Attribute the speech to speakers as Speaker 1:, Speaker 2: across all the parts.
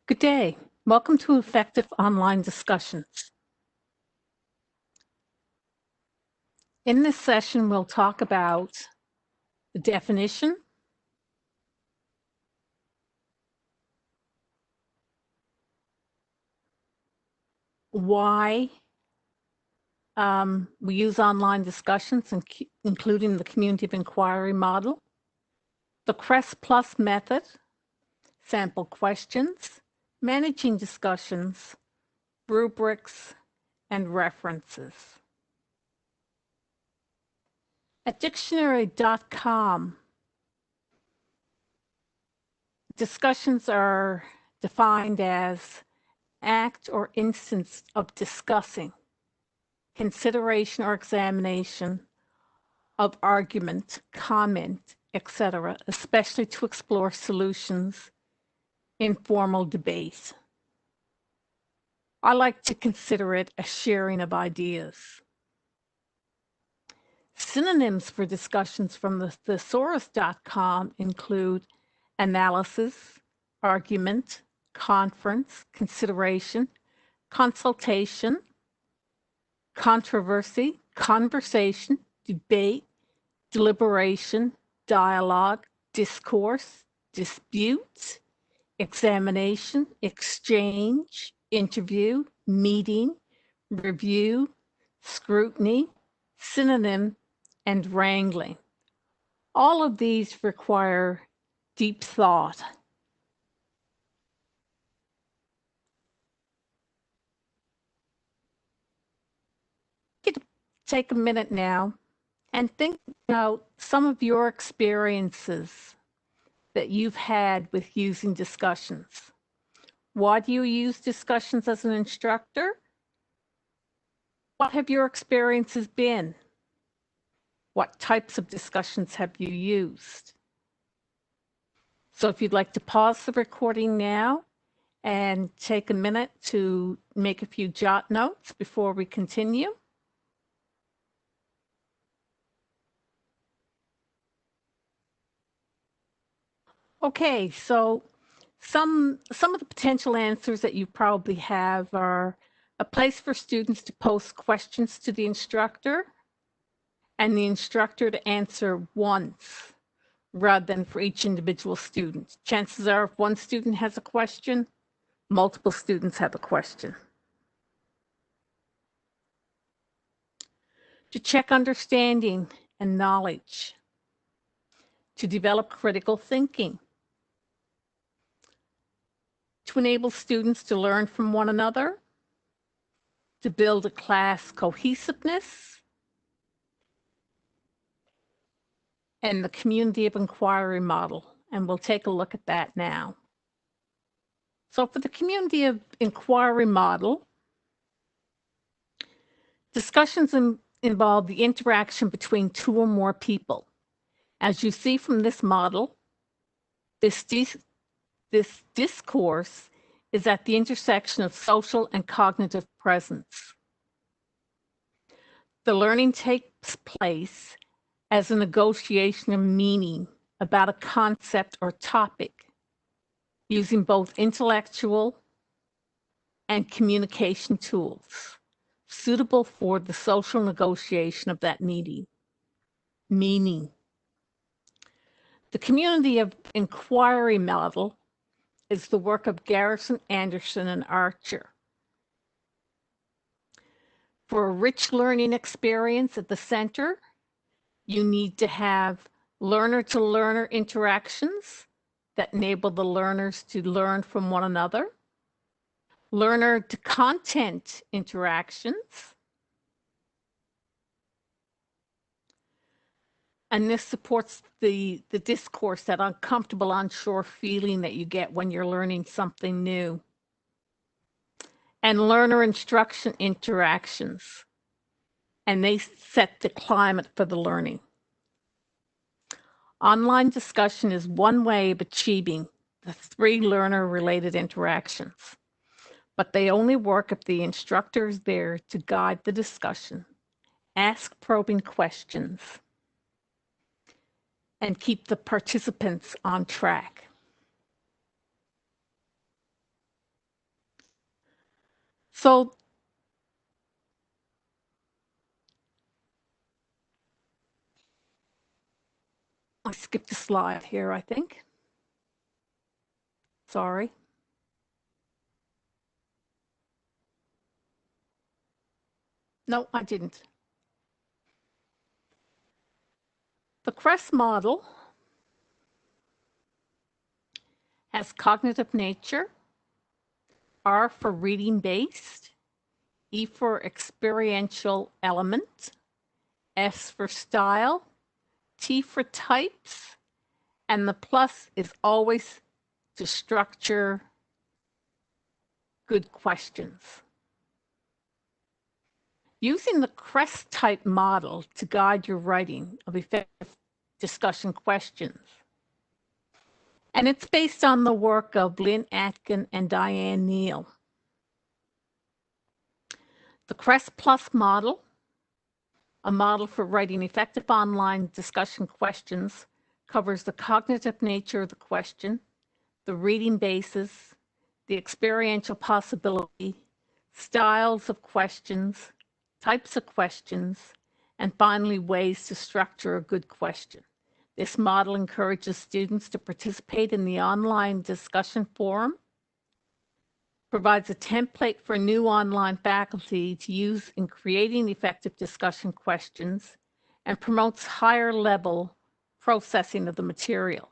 Speaker 1: Good day. Welcome to Effective Online Discussions. In this session, we'll talk about the definition, why we use online discussions, including the community of inquiry model, the CREST Plus method, sample questions, managing discussions, rubrics, and references. At dictionary.com, discussions are defined as act or instance of discussing, consideration or examination of argument, comment, etc., especially to explore solutions in formal debate. I like to consider it a sharing of ideas. Synonyms for discussions from the thesaurus.com include analysis, argument, conference, consideration, consultation, controversy, conversation, debate, deliberation, dialogue, discourse, dispute, examination, exchange, interview, meeting, review, scrutiny, synonym, and wrangling. All of these require deep thought. Take a minute now and think about some of your experiences that you've had with using discussions. Why do you use discussions as an instructor? What have your experiences been? What types of discussions have you used? So if you'd like to pause the recording now and take a minute to make a few jot notes before we continue. Okay, so some of the potential answers that you probably have are a place for students to post questions to the instructor and the instructor to answer once rather than for each individual student. Chances are if one student has a question, multiple students have a question. To check understanding and knowledge. To develop critical thinking. To enable students to learn from one another, to build a class cohesiveness, and the community of inquiry model. And we'll take a look at that now. So for the community of inquiry model, discussions involve the interaction between two or more people. As you see from this model, this discourse is at the intersection of social and cognitive presence. The learning takes place as a negotiation of meaning about a concept or topic, using both intellectual and communication tools suitable for the social negotiation of that meaning. The community of inquiry model is the work of Garrison, Anderson, and Archer. For a rich learning experience at the center, you need to have learner-to-learner interactions that enable the learners to learn from one another, learner-to-content interactions, and this supports the discourse, that uncomfortable, unsure feeling that you get when you're learning something new. And learner instruction interactions, and they set the climate for the learning. Online discussion is one way of achieving the 3 learner-related interactions, but they only work if the instructor is there to guide the discussion, ask probing questions, and keep the participants on track. So I skipped a slide here, I think. Sorry. No, I didn't. The CREST model has cognitive nature, R for reading based, E for experiential element, S for style, T for types, and the plus is always to structure good questions. Using the CREST type model to guide your writing of effective discussion questions. And it's based on the work of Lynn Atkin and Diane Neal. The CREST Plus model, a model for writing effective online discussion questions, covers the cognitive nature of the question, the reading basis, the experiential possibility, styles of questions, types of questions, and finally, ways to structure a good question. This model encourages students to participate in the online discussion forum, provides a template for new online faculty to use in creating effective discussion questions, and promotes higher level processing of the material.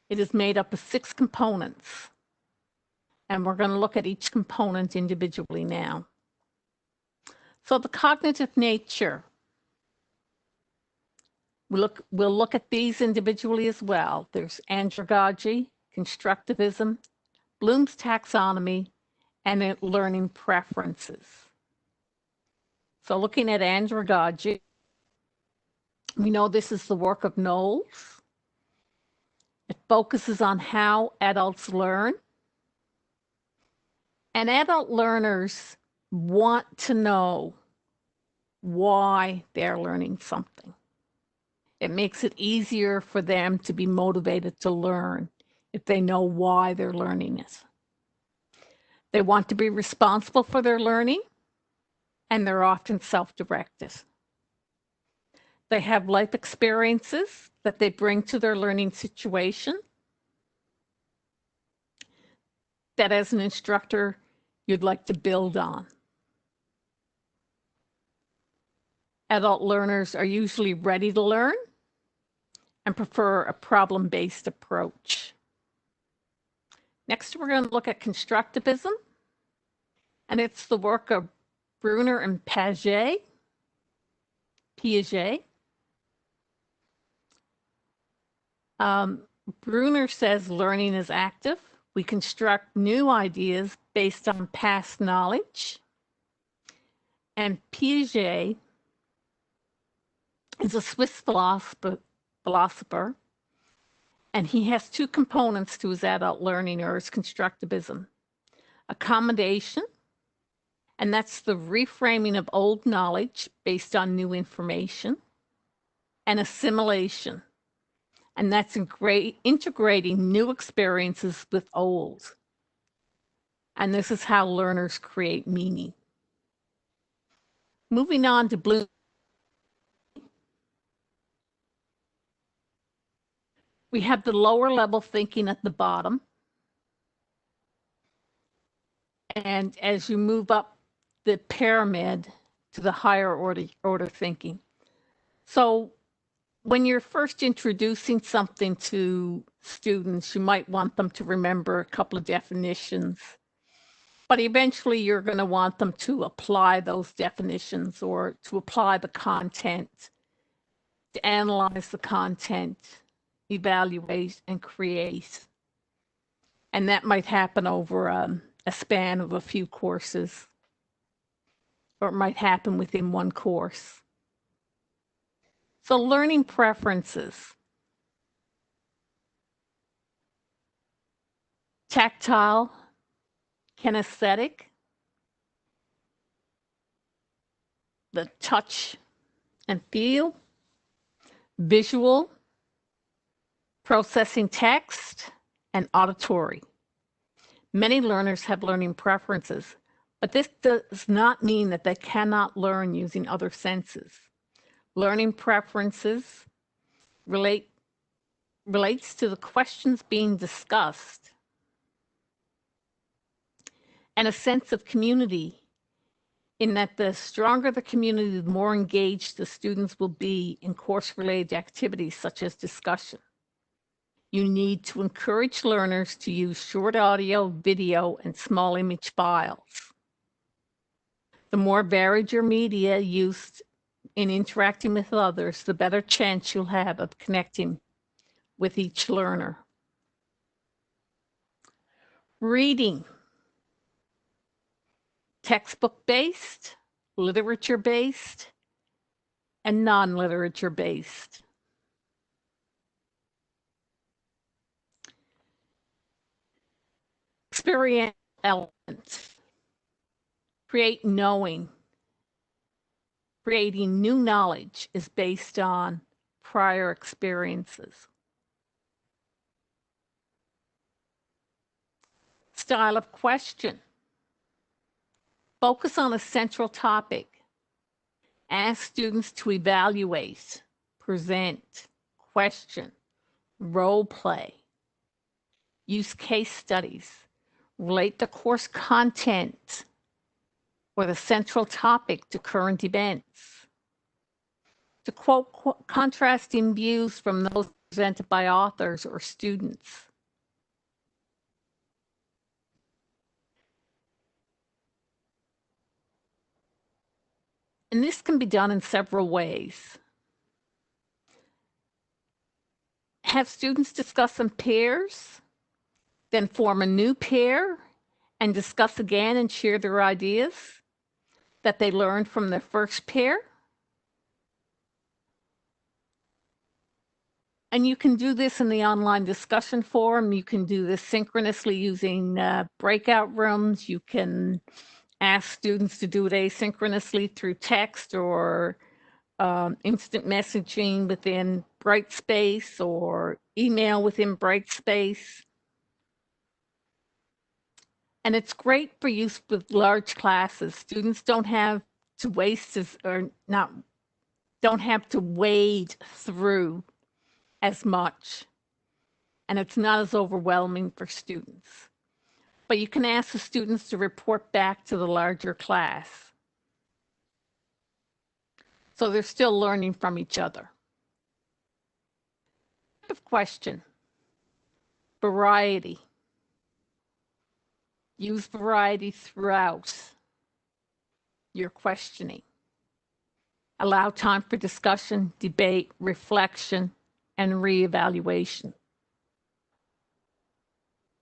Speaker 1: It is made up of 6 components, and we're going to look at each component individually now. So the cognitive nature, we'll look at these individually as well. There's Andragogy, Constructivism, Bloom's taxonomy, and learning preferences. So looking at Andragogy, we know this is the work of Knowles. It focuses on how adults learn. And adult learners want to know why they're learning something. It makes it easier for them to be motivated to learn if they know why they're learning it. They want to be responsible for their learning, and they're often self-directed. They have life experiences that they bring to their learning situation that as an instructor, you'd like to build on. Adult learners are usually ready to learn and prefer a problem-based approach. Next, we're going to look at constructivism, and it's the work of Bruner and Piaget. Bruner says learning is active. We construct new ideas based on past knowledge. And Piaget is a Swiss philosopher, and he has 2 components to his adult learning, or his constructivism. Accommodation, and that's the reframing of old knowledge based on new information, and assimilation, and that's integrating new experiences with old. And this is how learners create meaning. Moving on to Bloom. We have the lower level thinking at the bottom. And as you move up the pyramid to the higher order thinking. So when you're first introducing something to students, you might want them to remember a couple of definitions, but eventually you're going to want them to apply those definitions or to apply the content, to analyze the content, evaluate, and create. And that might happen over a span of a few courses, or it might happen within one course. So learning preferences. Tactile, kinesthetic, the touch and feel, visual, processing text, and auditory. Many learners have learning preferences, But this does not mean that they cannot learn using other senses. Learning preferences relates to the questions being discussed, and a sense of community, in that the stronger the community, the more engaged the students will be in course-related activities such as discussion. You need to encourage learners to use short audio, video, and small image files. The more varied your media used in interacting with others, the better chance you'll have of connecting with each learner. Reading. Textbook-based, literature-based, and non-literature-based. Experiential Element. Create knowing. Creating new knowledge is based on prior experiences. Style of question. Focus on a central topic. Ask students to evaluate, present, question, role play. Use case studies. Relate the course content or the central topic to current events. To quote contrasting views from those presented by authors or students. And this can be done in several ways. Have students discuss in pairs, then form a new pair and discuss again and share their ideas that they learned from their first pair. And you can do this in the online discussion forum. You can do this synchronously using breakout rooms. You can ask students to do it asynchronously through text or instant messaging within Brightspace or email within Brightspace. And it's great for use with large classes. Students don't have to don't have to wade through as much. And it's not as overwhelming for students. But you can ask the students to report back to the larger class. So they're still learning from each other. Type of question. Variety. Use variety throughout your questioning. Allow time for discussion, debate, reflection, and reevaluation.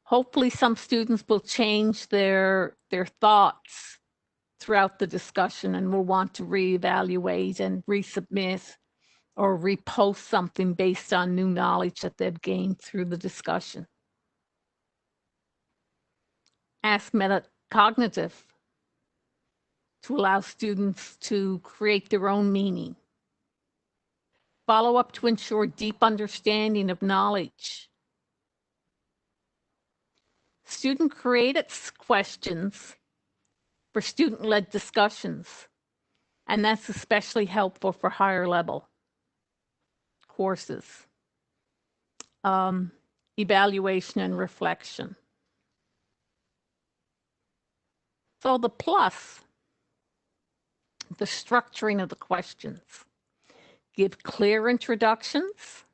Speaker 1: Hopefully some students will change their thoughts throughout the discussion and will want to reevaluate and resubmit or repost something based on new knowledge that they've gained through the discussion. Ask metacognitive to allow students to create their own meaning. Follow up to ensure deep understanding of knowledge. Student created questions for student-led discussions, and that's especially helpful for higher level courses. Evaluation and reflection. So the plus, the structuring of the questions. Give clear introductions,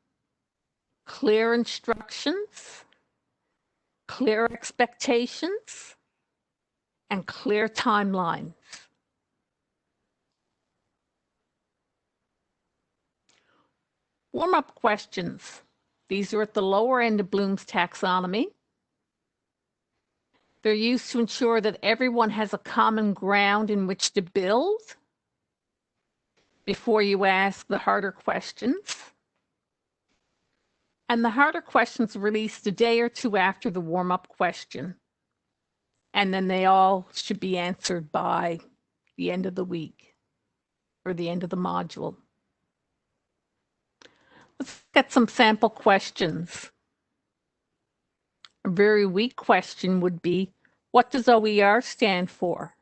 Speaker 1: clear instructions, clear expectations, and clear timelines. Warm-up questions. These are at the lower end of Bloom's taxonomy. They're used to ensure that everyone has a common ground in which to build before you ask the harder questions. And the harder questions are released a day or two after the warm-up question. And then they all should be answered by the end of the week or the end of the module. Let's get some sample questions. A very weak question would be, what does OER stand for?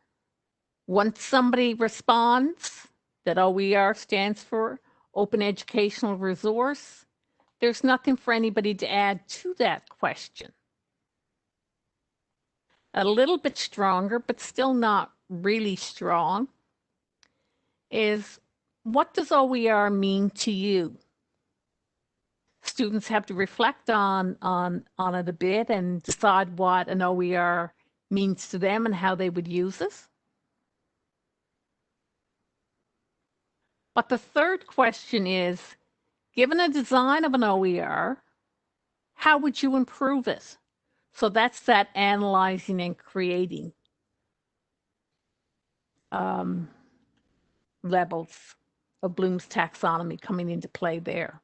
Speaker 1: Once somebody responds that OER stands for Open Educational Resource, there's nothing for anybody to add to that question. A little bit stronger, but still not really strong, is what does OER mean to you? Students have to reflect on it a bit and decide what an OER means to them and how they would use it. But the third question is, given a design of an OER, how would you improve it? So that's that analyzing and creating levels of Bloom's taxonomy coming into play there.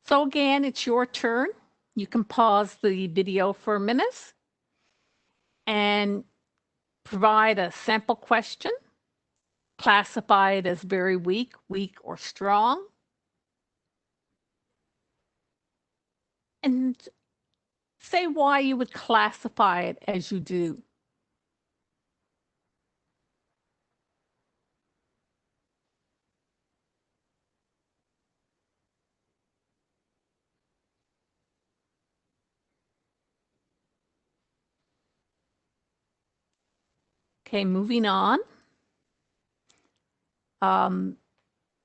Speaker 1: So again, it's your turn. You can pause the video for a minute and provide a sample question, classify it as very weak, weak, or strong, and say why you would classify it as you do. Okay, moving on.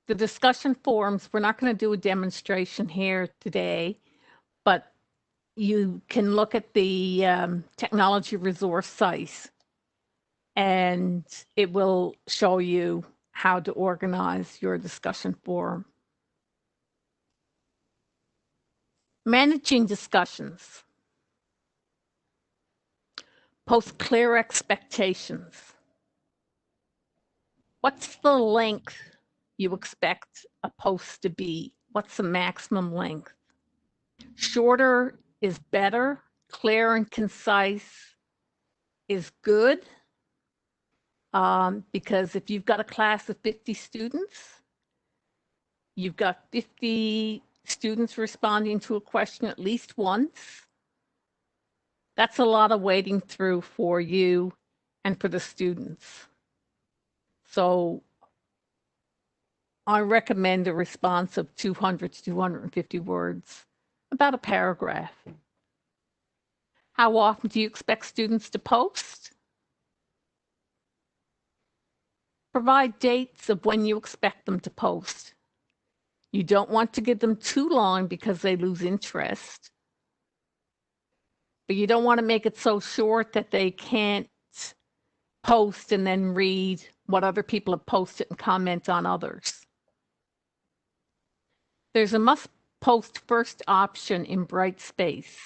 Speaker 1: The discussion forums, we're not going to do a demonstration here today, but you can look at the technology resource site and it will show you how to organize your discussion forum. Managing discussions. Post clear expectations. What's the length you expect a post to be? What's the maximum length? Shorter is better. Clear and concise is good. Because if you've got a class of 50 students, you've got 50 students responding to a question at least once. That's a lot of wading through for you and for the students. So I recommend a response of 200 to 250 words, about a paragraph. How often do you expect students to post? Provide dates of when you expect them to post. You don't want to give them too long because they lose interest. But you don't want to make it so short that they can't post and then read what other people have posted and comment on others. There's a must post first option in Brightspace.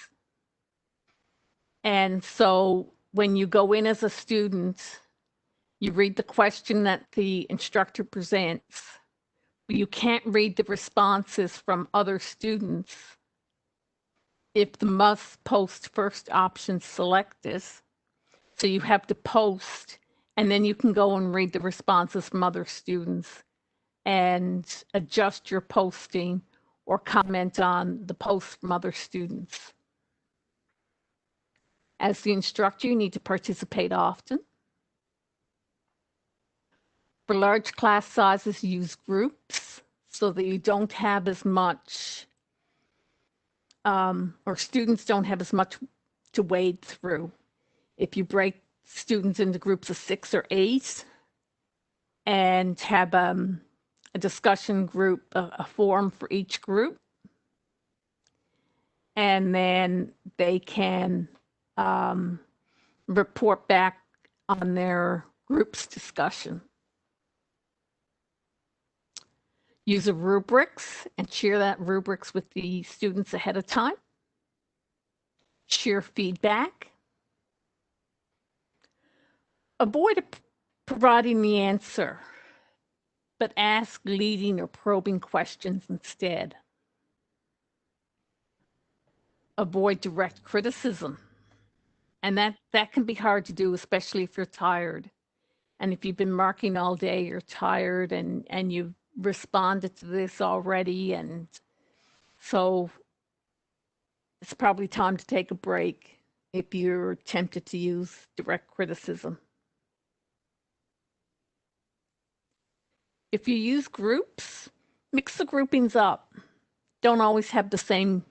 Speaker 1: And so when you go in as a student, you read the question that the instructor presents, but you can't read the responses from other students if the must post first option selected. So you have to post, and then you can go and read the responses from other students and adjust your posting or comment on the posts from other students. As the instructor, you need to participate often. For large class sizes, use groups so that you don't have as much, or students don't have as much to wade through. If you break students into groups of 6 or 8 and have a discussion group, a forum for each group, and then they can report back on their group's discussion. Use a rubrics and share that rubrics with the students ahead of time. Share feedback. Avoid providing the answer, but ask leading or probing questions instead. Avoid direct criticism. And that can be hard to do, especially if you're tired. And if you've been marking all day, you're tired and you've responded to this already. And so it's probably time to take a break. if you're tempted to use direct criticism. If you use groups, mix the groupings up. Don't always have the same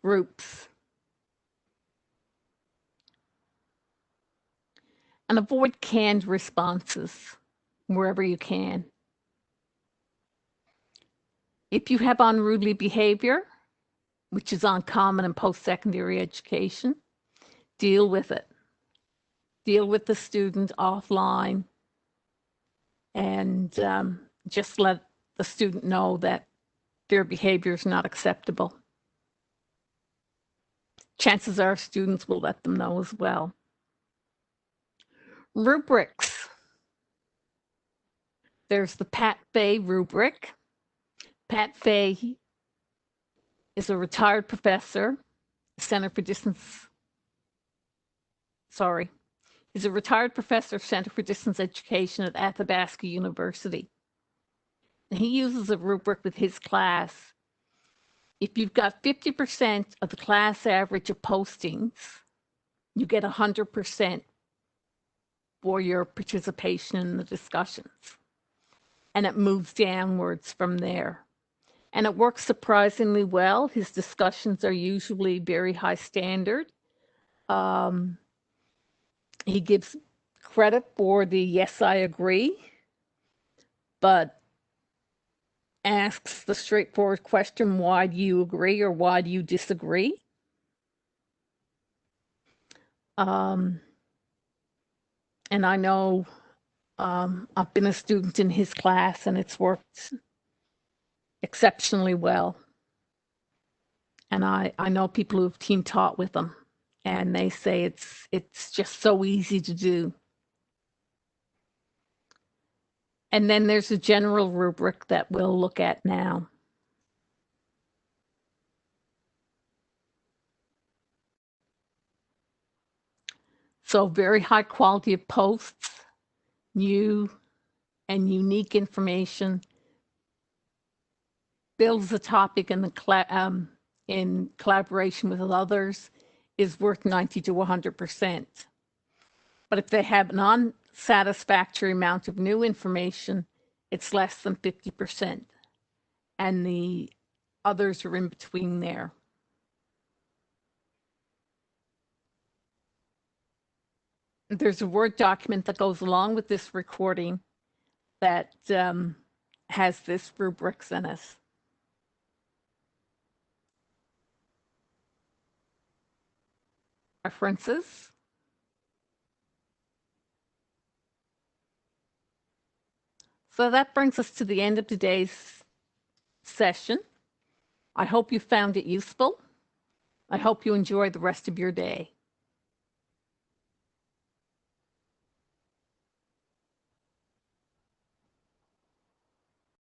Speaker 1: groups. And avoid canned responses wherever you can. If you have unruly behavior, which is uncommon in post-secondary education, deal with it. Deal with the student offline and just let the student know that their behavior is not acceptable. Chances are students will let them know as well. Rubrics. There's the Pat Fay rubric. Pat Fay is a retired professor, Center for Distance. He's a retired professor of Center for Distance Education at Athabasca University. And he uses a rubric with his class. If you've got 50% of the class average of postings, you get 100% for your participation in the discussions. And it moves downwards from there. And it works surprisingly well. His discussions are usually very high standard. He gives credit for the yes, I agree, but asks the straightforward question, why do you agree or why do you disagree? And I know I've been a student in his class and it's worked exceptionally well. And I know people who've team taught with him and they say it's just so easy to do. And then there's a general rubric that we'll look at now. So very high quality of posts, new and unique information, builds the topic in collaboration with others, is worth 90 to 100%. But if they have an unsatisfactory amount of new information, it's less than 50%. And the others are in between there. There's a Word document that goes along with this recording that has this rubrics in it. References. So that brings us to the end of today's session. I hope you found it useful. I hope you enjoy the rest of your day.